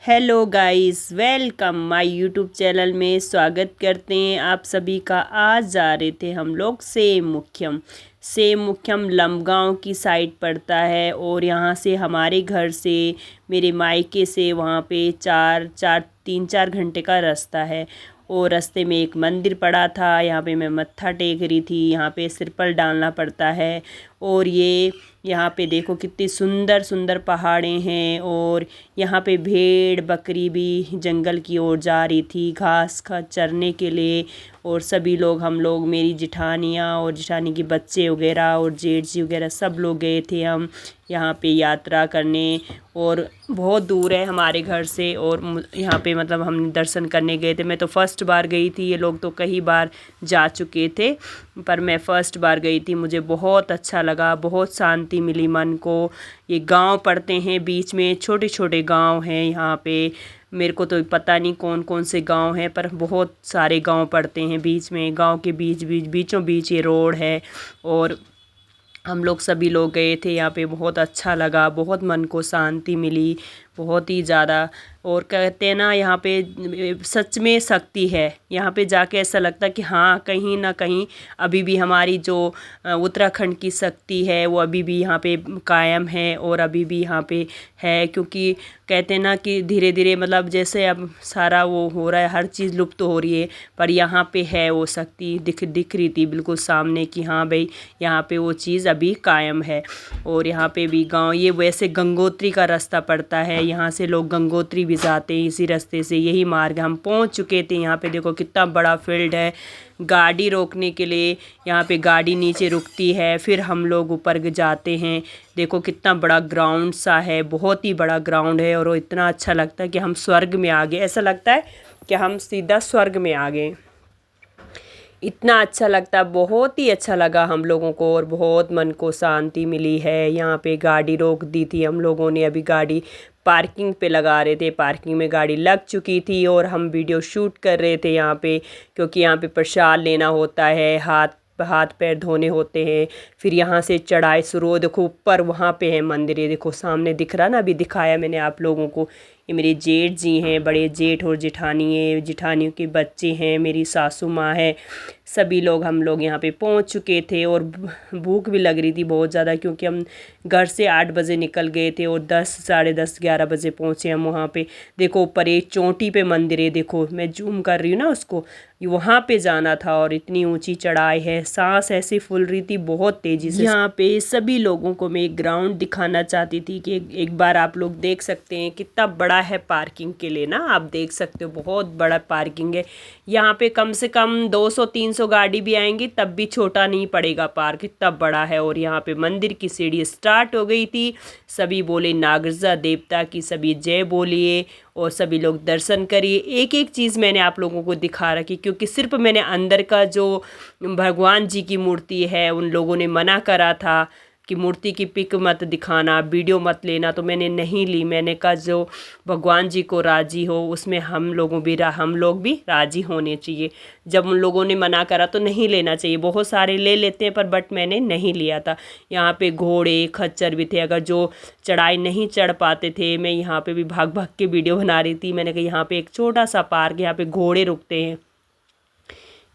Hello guys, welcome my YouTube channel में स्वागत करते हैं आप सभी का। आज जा रहे थे हम लोग सेम मुख्यम लंबगांव की साइड पड़ता है और यहाँ से हमारे घर से मेरे मायके से वहाँ पे 3-4 घंटे का रास्ता है। और रास्ते में एक मंदिर पड़ा था, यहाँ पे मैं मत्था टेक रही थी। यहाँ पे सिरपल डालना पड़ता है। और ये यहाँ पे देखो कितनी सुंदर सुंदर पहाड़ें हैं। और यहाँ पे भेड़ बकरी भी जंगल की ओर जा रही थी घास खा चरने के लिए। और सभी लोग हम लोग मेरी जिठानियाँ और जिठानी के बच्चे वगैरह और जेठ जी वगैरह सब लोग गए थे हम यहाँ पे यात्रा करने। और बहुत दूर है हमारे घर से और यहाँ पे मतलब हम दर्शन करने गए थे। मैं तो फर्स्ट बार गई थी, ये लोग तो कई बार जा चुके थे पर मैं फ़र्स्ट बार गई थी। मुझे बहुत अच्छा लगा, बहुत शांति मिली मन को। ये गांव पड़ते हैं बीच में, छोटे छोटे गांव हैं यहाँ पे। मेरे को तो पता नहीं कौन कौन से गांव हैं पर बहुत सारे गांव पड़ते हैं बीच में। गांव के बीचों बीच ये रोड है। और हम लोग सभी लोग गए थे यहाँ पे, बहुत अच्छा लगा, बहुत मन को शांति मिली, बहुत ही ज़्यादा। और कहते हैं ना यहाँ पे सच में शक्ति है। यहाँ पे जाके ऐसा लगता है कि हाँ कहीं ना कहीं अभी भी हमारी जो उत्तराखंड की शक्ति है वो अभी भी यहाँ पे कायम है और अभी भी यहाँ पे है। क्योंकि कहते हैं ना कि धीरे धीरे मतलब जैसे अब सारा वो हो रहा है, हर चीज़ लुप्त हो रही है पर यहाँ पे है वो शक्ति दिख रही थी बिल्कुल सामने कि हाँ भाई यहाँ पे वो चीज़ अभी कायम है। और यहाँ पे भी गांव, ये वैसे गंगोत्री का रास्ता पड़ता है, यहाँ से लोग गंगोत्री भी जाते हैं इसी रास्ते से, यही मार्ग। हम पहुँच चुके थे यहाँ पे। देखो कितना बड़ा फील्ड है, गाड़ी रोकने के लिए यहाँ पे गाड़ी नीचे रुकती है, फिर हम लोग ऊपर जाते हैं। देखो कितना बड़ा ग्राउंड सा है, बहुत ही बड़ा ग्राउंड है। और वो इतना अच्छा लगता है कि हम स्वर्ग में आ गए, ऐसा लगता है कि हम सीधा स्वर्ग में आ गए। इतना अच्छा लगता, बहुत ही अच्छा लगा हम लोगों को और बहुत मन को शांति मिली है। यहाँ पे गाड़ी रोक दी थी हम लोगों ने, अभी गाड़ी पार्किंग पे लगा रहे थे, पार्किंग में गाड़ी लग चुकी थी और हम वीडियो शूट कर रहे थे यहाँ पे। क्योंकि यहाँ पे प्रसाद लेना होता है, हाथ पैर धोने होते हैं, फिर यहाँ से चढ़ाई शुरू हो। देखो ऊपर वहाँ पे है मंदिर, ये देखो सामने दिख रहा ना, अभी दिखाया मैंने आप लोगों को। ये मेरे जेठ जी हैं, बड़े जेठ और जिठानी है, जिठानियों के बच्चे हैं, मेरी सासू माँ है, सभी लोग हम लोग यहाँ पे पहुँच चुके थे। और भूख भी लग रही थी बहुत ज़्यादा क्योंकि हम घर से 8 बजे निकल गए थे और 10 साढ़े 10 11 बजे पहुँचे हम वहाँ पे। देखो ऊपर एक चोटी पे मंदिर है, देखो मैं जूम कर रही हूँ ना उसको, वहाँ पे जाना था और इतनी ऊंची चढ़ाई है, सांस ऐसे फूल रही थी बहुत तेज़ी से। यहाँ पे सभी लोगों को मैं एक ग्राउंड दिखाना चाहती थी कि एक बार आप लोग देख सकते हैं कितना बड़ा है पार्किंग के लिए ना, आप देख सकते हो बहुत बड़ा पार्किंग है। यहाँ पे कम से कम 200-300 गाड़ी भी आएंगी तब भी छोटा नहीं पड़ेगा पार्क, इतना बड़ा है। और यहाँ पे मंदिर की सीढ़ी स्टार्ट हो गई थी, सभी बोले नागरजा देवता की सभी जय बोलिए और सभी लोग दर्शन करिए। एक एक चीज़ मैंने आप लोगों को दिखा रखी क्योंकि सिर्फ मैंने अंदर का जो भगवान जी की मूर्ति है, उन लोगों ने मना करा था कि मूर्ति की पिक मत दिखाना, वीडियो मत लेना, तो मैंने नहीं ली। मैंने कहा जो भगवान जी को राज़ी हो उसमें हम लोग भी राज़ी होने चाहिए। जब उन लोगों ने मना करा तो नहीं लेना चाहिए, बहुत सारे ले लेते हैं पर बट मैंने नहीं लिया था। यहाँ पे घोड़े खच्चर भी थे, अगर जो चढ़ाई नहीं चढ़ पाते थे, मैं यहाँ पे भी भाग भाग के वीडियो बना रही थी। मैंने कहा यहाँ पे एक छोटा सा पार्क, यहाँ पे घोड़े रुकते हैं,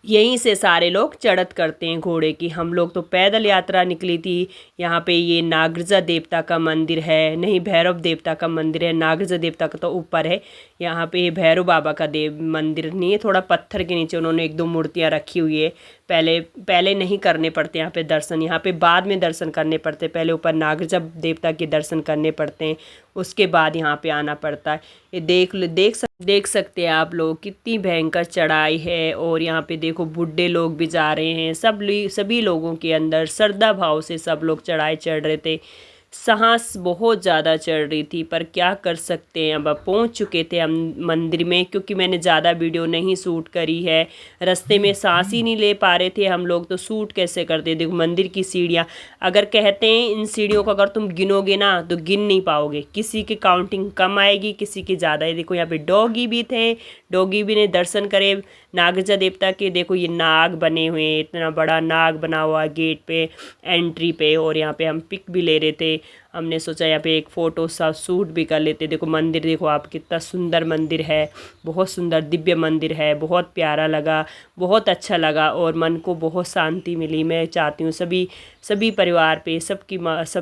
यहीं से सारे लोग चढ़त करते हैं घोड़े की। हम लोग तो पैदल यात्रा निकली थी। यहाँ पे ये नागरजा देवता का मंदिर है, नहीं भैरव देवता का मंदिर है, नागरजा देवता का तो ऊपर है। यहाँ पे भैरव बाबा का देव मंदिर नहीं है, थोड़ा पत्थर के नीचे उन्होंने 1-2 मूर्तियाँ रखी हुई है। पहले नहीं करने पड़ते यहाँ पे दर्शन, यहाँ पे बाद में दर्शन करने पड़ते, पहले ऊपर नागरजा देवता के दर्शन करने पड़ते हैं, उसके बाद यहाँ पे आना पड़ता है। ये देख सकते हैं आप लोग कितनी भयंकर चढ़ाई है। और यहाँ पे देखो बूढ़े लोग भी जा रहे हैं, सभी लोगों के अंदर श्रद्धा भाव से सब लोग चढ़ाई चढ़ रहे थे। सांस बहुत ज़्यादा चढ़ रही थी पर क्या कर सकते हैं, अब पहुंच चुके थे हम मंदिर में। क्योंकि मैंने ज़्यादा वीडियो नहीं शूट करी है, रास्ते में सांस ही नहीं ले पा रहे थे हम लोग, तो शूट कैसे करते। देखो मंदिर की सीढ़ियाँ, अगर कहते हैं इन सीढ़ियों को अगर तुम गिनोगे ना तो गिन नहीं पाओगे, किसी की काउंटिंग कम आएगी किसी की ज़्यादा है। देखो यहाँ पे डॉगी भी थे, डॉगी भी ने दर्शन करे नागरजा देवता के। देखो ये नाग बने हुए हैं, इतना बड़ा नाग बना हुआ गेट पे एंट्री पे। और यहाँ पे हम पिक भी ले रहे थे, हमने सोचा यहाँ पे एक फ़ोटो सा शूट भी कर लेते। देखो मंदिर देखो आप, कितना सुंदर मंदिर है, बहुत सुंदर दिव्य मंदिर है, बहुत प्यारा लगा, बहुत अच्छा लगा और मन को बहुत शांति मिली। मैं चाहती हूँ सभी परिवार पे सब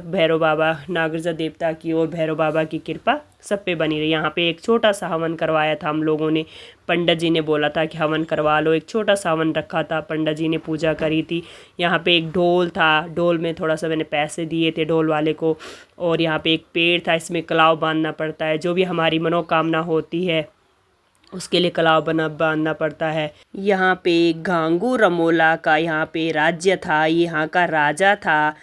भैरव बाबा नागराजा देवता की और भैरव बाबा की कृपा सब पे बनी रही। यहाँ पे एक छोटा सा हवन करवाया था हम लोगों ने, पंडित जी ने बोला था कि हवन करवा लो, एक छोटा सा हवन रखा था, पंडित जी ने पूजा करी थी। यहाँ पे एक ढोल था, ढोल में थोड़ा सा मैंने पैसे दिए थे ढोल वाले को। और यहाँ पे एक पेड़ था, इसमें कलाव बांधना पड़ता है, जो भी हमारी मनोकामना होती है उसके लिए कलाव बांधना पड़ता है। यहाँ पे घांगू रमोला का यहाँ पे राज्य था, यहाँ का राजा था,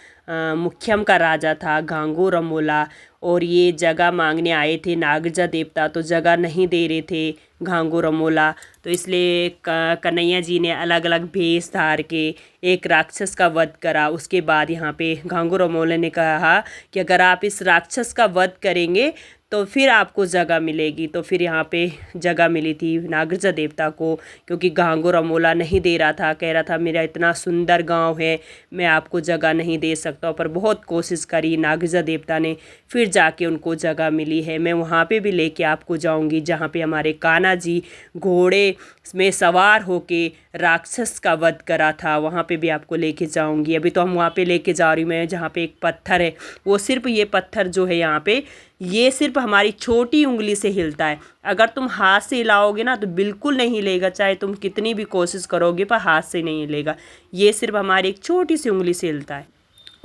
मुख्यम का राजा था घांगू रमोला। और ये जगह मांगने आए थे नागराजा देवता, तो जगह नहीं दे रहे थे घांगू रमोला, तो इसलिए कन्हैया जी ने अलग अलग भेष धार के एक राक्षस का वध करा। उसके बाद यहाँ पे घांगू रमोला ने कहा कि अगर आप इस राक्षस का वध करेंगे तो फिर आपको जगह मिलेगी। तो फिर यहाँ पे जगह मिली थी नागराजा देवता को, क्योंकि घांगू रमोला नहीं दे रहा था, कह रहा था मेरा इतना सुंदर गांव है, मैं आपको जगह नहीं दे सकता। पर बहुत कोशिश करी नागराजा देवता ने, फिर जाके उनको जगह मिली है। मैं वहाँ पे भी लेके आपको जाऊँगी जहाँ पे हमारे कान्हा जी घोड़े में सवार होके राक्षस का वध करा था, वहाँ पे भी आपको लेके जाऊँगी। अभी तो हम वहाँ पे लेके जा रही हूँ मैं, जहाँ पे एक पत्थर है, वो सिर्फ ये पत्थर जो है यहाँ पे, ये सिर्फ हमारी छोटी उंगली से हिलता है। अगर तुम हाथ से हिलाओगे ना तो बिल्कुल नहीं हिलेगा, चाहे तुम कितनी भी कोशिश करोगे पर हाथ से नहीं हिलेगा, ये सिर्फ हमारी एक छोटी सी उंगली से हिलता है।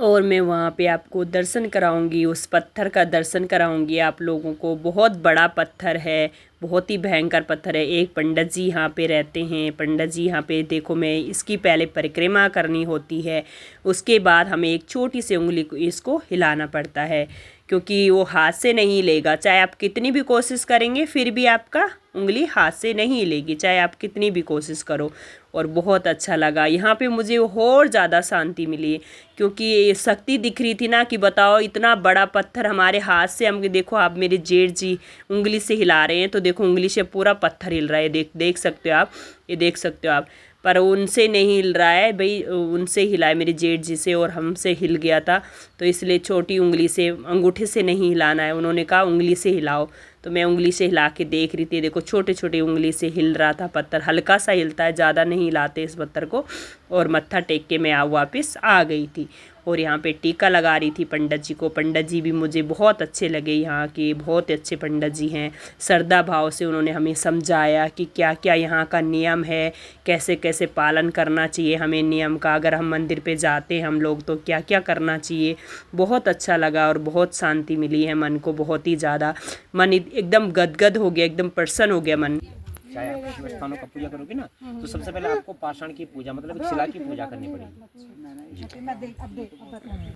और मैं वहाँ पे आपको दर्शन कराऊंगी, उस पत्थर का दर्शन कराऊंगी आप लोगों को। बहुत बड़ा पत्थर है, बहुत ही भयंकर पत्थर है। एक पंडित जी यहाँ पे रहते हैं, पंडित जी यहाँ पे देखो, मैं इसकी पहले परिक्रमा करनी होती है, उसके बाद हमें एक छोटी सी उंगली को इसको हिलाना पड़ता है, क्योंकि वो हाथ से नहीं हिलेगा। चाहे आप कितनी भी कोशिश करेंगे फिर भी आपका उंगली हाथ से नहीं हिलेगी, चाहे आप कितनी भी कोशिश करो। और बहुत अच्छा लगा यहाँ पे, मुझे और ज़्यादा शांति मिली, क्योंकि शक्ति दिख रही थी ना कि बताओ इतना बड़ा पत्थर हमारे हाथ से, हम देखो आप मेरे जेठ जी उंगली से हिला रहे हैं, तो देखो उंगली से पूरा पत्थर हिल रहा है, देख सकते हो आप, ये देख सकते हो आप। पर उनसे नहीं हिल रहा है भाई, उनसे हिला है मेरे जेठ जी से, और हमसे हिल गया था, तो इसलिए छोटी उंगली से, अंगूठे से नहीं हिलाना है, उन्होंने कहा उंगली से हिलाओ। तो मैं उंगली से हिला के देख रही थी, देखो छोटे छोटे उंगली से हिल रहा था पत्थर, हल्का सा हिलता है, ज़्यादा नहीं हिलाते इस पत्थर को। और मत्था टेक के मैं वापस आ गई थी। और यहाँ पे टीका लगा रही थी पंडित जी को। पंडित जी भी मुझे बहुत अच्छे लगे, यहाँ के बहुत अच्छे पंडित जी हैं। श्रद्धा भाव से उन्होंने हमें समझाया कि क्या क्या यहाँ का नियम है, कैसे कैसे पालन करना चाहिए हमें नियम का, अगर हम मंदिर पे जाते हैं हम लोग तो क्या क्या करना चाहिए। बहुत अच्छा लगा और बहुत शांति मिली है मन को, बहुत ही ज़्यादा। मन एकदम गदगद हो गया, एकदम प्रसन्न हो गया मन। चाहे आप शिव स्थानों का पूजा करोगे ना, तो सबसे पहले आपको पाषाण की पूजा, मतलब शिला की पूजा करनी पड़ेगी।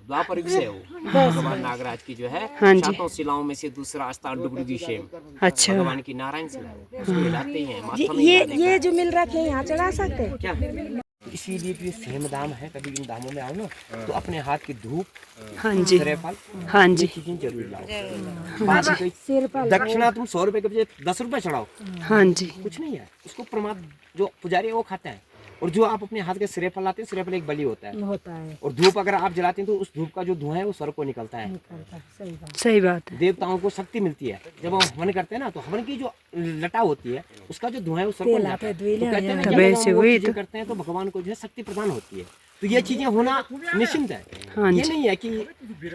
द्वापर युग से हो भगवान नागराज की जो है सातों शिलाओं में से दूसरा स्थान डुगडुगी शेम, अच्छा, भगवान की नारायण शिला है, उसको हिलाते हैं माथा में। ये जो मिल रहा है यहाँ चढ़ा सकते हैं क्या? इसीलिए तो ये सेम दाम है, कभी इन दामों में आओ ना तो अपने हाथ की धूप, हाँ जी, श्रीफल, हाँ जी, चीजें जरूर लाओ। दक्षिणा तुम 100 रुपए के बजाय 10 रुपए चढ़ाओ, हाँ जी, कुछ नहीं है, उसको प्रमाद जो पुजारी है वो खाता है। और जो आप अपने हाथ के श्रीफल लाते हैं, श्रीफल एक बलि होता है। और धूप अगर आप जलाते हैं तो उस धूप का जो धुआं है वो स्वर्ग को निकलता है। सही बात है। देवताओं को शक्ति मिलती है, जब हम हवन करते हैं ना तो हवन की जो लटा होती है उसका जो धुआं है वो स्वर्ग को जाता है। तो कहते हैं जब हम वो चीजें करते हैं तो भगवान को जो है शक्ति प्रदान होती है। तो ये चीजें होना निश्चिंत है। ये नहीं है कि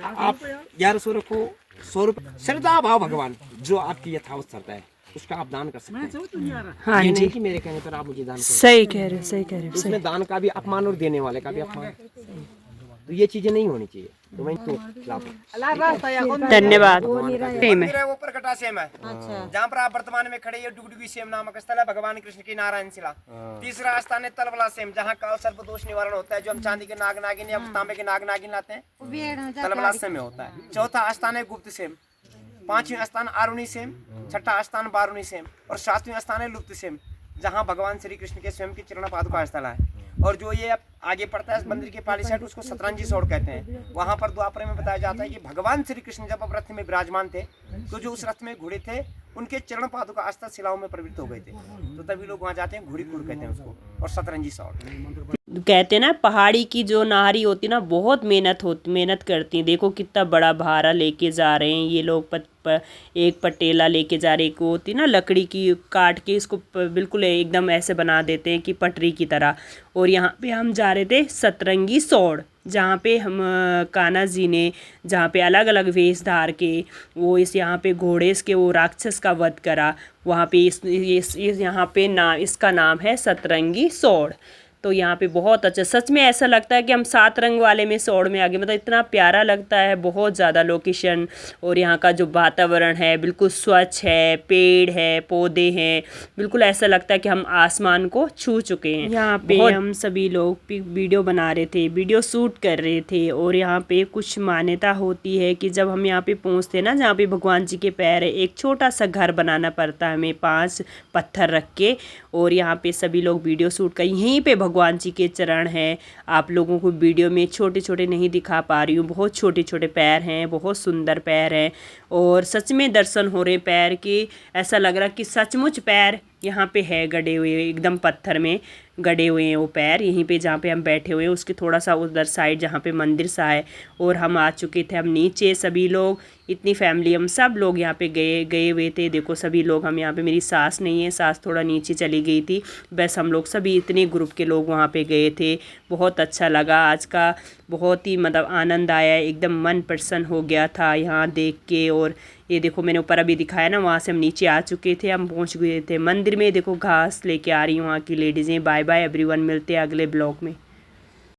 आप 1100 रखो, 100 रुपये, श्रद्धा भाव भगवान जो आपकी यथावत श्रद्धा है उसका आप दान कर सकते हैं। हाँ ये जी, नहीं कि मेरे कहने पर आप मुझे दान करो। सही कह रहे हो, सही कह रहे हो। उसमें दान का भी अपमान और देने वाले का भी अपमान, तो ये चीजें नहीं होनी चाहिए। तो मैं तो खिलाफ हूं। धन्यवाद। वो प्रकटा सेम है, जहाँ पर आप वर्तमान में खड़े, ये डुगडुगी सेम नामक स्थल है, भगवान कृष्ण की नारायण शिला। तीसरा स्थान है तलबला सेम, जहाँ काल सर्प दोष निवारण होता है, जो हम चांदी के नाग नागिन या तांबे के नाग नागिन लाते हैं, तलबला सेम में होता है। चौथा स्थान है गुप्त सेम, पांचवें स्थान आरुणी सेम, छठा स्थान बारुणी सेम, और सातवें स्थान है लुप्त सेम, जहाँ भगवान श्री कृष्ण के स्वयं की चरण पादुका स्थल है। और जो ये आगे पड़ता है इस मंदिर के पाली साइड, उसको सतरंजी सोड़ कहते हैं। वहाँ पर द्वापर में बताया जाता है कि भगवान श्री कृष्ण जब रथ में विराजमान थे तो जो उस रथ में घोड़े थे उनके चरण पादुका स्थल शिलाओं में प्रवृत्त हो गए थे, तो तभी लोग वहाँ जाते हैं, घोड़ी कूड़ कहते हैं उसको, और सतरंजी सोड़। कहते हैं ना पहाड़ी की जो नारी होती है ना बहुत मेहनत करती हैं। देखो कितना बड़ा भारा लेके जा रहे हैं ये लोग। एक पटेला लेके जा रहे, एक होती ना लकड़ी की काट के इसको बिल्कुल एकदम ऐसे बना देते हैं कि पटरी की तरह। और यहाँ पे हम जा रहे थे सतरंगी सौड़, जहाँ पे हम कान्हा जी ने जहाँ पे अलग अलग वेश धार के वो इस यहाँ पे घोड़े इसके वो राक्षस का वध करा, वहाँ पे इस यहाँ पे इसका नाम है सतरंगी सौड़। तो यहाँ पे बहुत अच्छा, सच में ऐसा लगता है कि हम 7 रंग वाले में सौड़ में आ गए। मतलब इतना प्यारा लगता है, बहुत ज़्यादा लोकेशन। और यहाँ का जो वातावरण है बिल्कुल स्वच्छ है, पेड़ है, पौधे हैं, बिल्कुल ऐसा लगता है कि हम आसमान को छू चुके हैं। यहाँ पे हम सभी लोग वीडियो बना रहे थे, वीडियो शूट कर रहे थे। और यहाँ पे कुछ मान्यता होती है कि जब हम यहाँ पे पहुँचते हैं ना, जहाँ पे भगवान जी के पैर है, एक छोटा सा घर बनाना पड़ता है हमें 5 पत्थर रख के। और यहाँ पे सभी लोग वीडियो शूट कर, यहीं पे भगवान जी के चरण हैं। आप लोगों को वीडियो में छोटे छोटे नहीं दिखा पा रही हूँ, बहुत छोटे छोटे पैर हैं, बहुत सुंदर पैर हैं। और सच में दर्शन हो रहे पैर के, ऐसा लग रहा कि सचमुच पैर यहाँ पे है गड़े हुए, एकदम पत्थर में गड़े हुए हैं वो पैर। यहीं पे जहाँ पे हम बैठे हुए हैं उसके थोड़ा सा उधर साइड जहाँ पे मंदिर सा है। और हम आ चुके थे हम नीचे, सभी लोग, इतनी फैमिली, हम सब लोग यहाँ पे गए हुए थे। देखो सभी लोग, हम यहाँ पे, मेरी सास नहीं है, सास थोड़ा नीचे चली गई थी, बस हम लोग सभी इतने ग्रुप के लोग वहाँ पे गए थे। बहुत अच्छा लगा आज का, बहुत ही मतलब आनंद आया, एकदम मन प्रसन्न हो गया था यहाँ देख के। और ये देखो मैंने ऊपर अभी दिखाया ना, वहाँ से हम नीचे आ चुके थे, हम पहुँच गए थे मंदिर में। देखो घास लेके आ रही हूँ वहाँ की लेडीज़ें। बाय बाय एवरीवन, मिलते हैं अगले ब्लॉग में।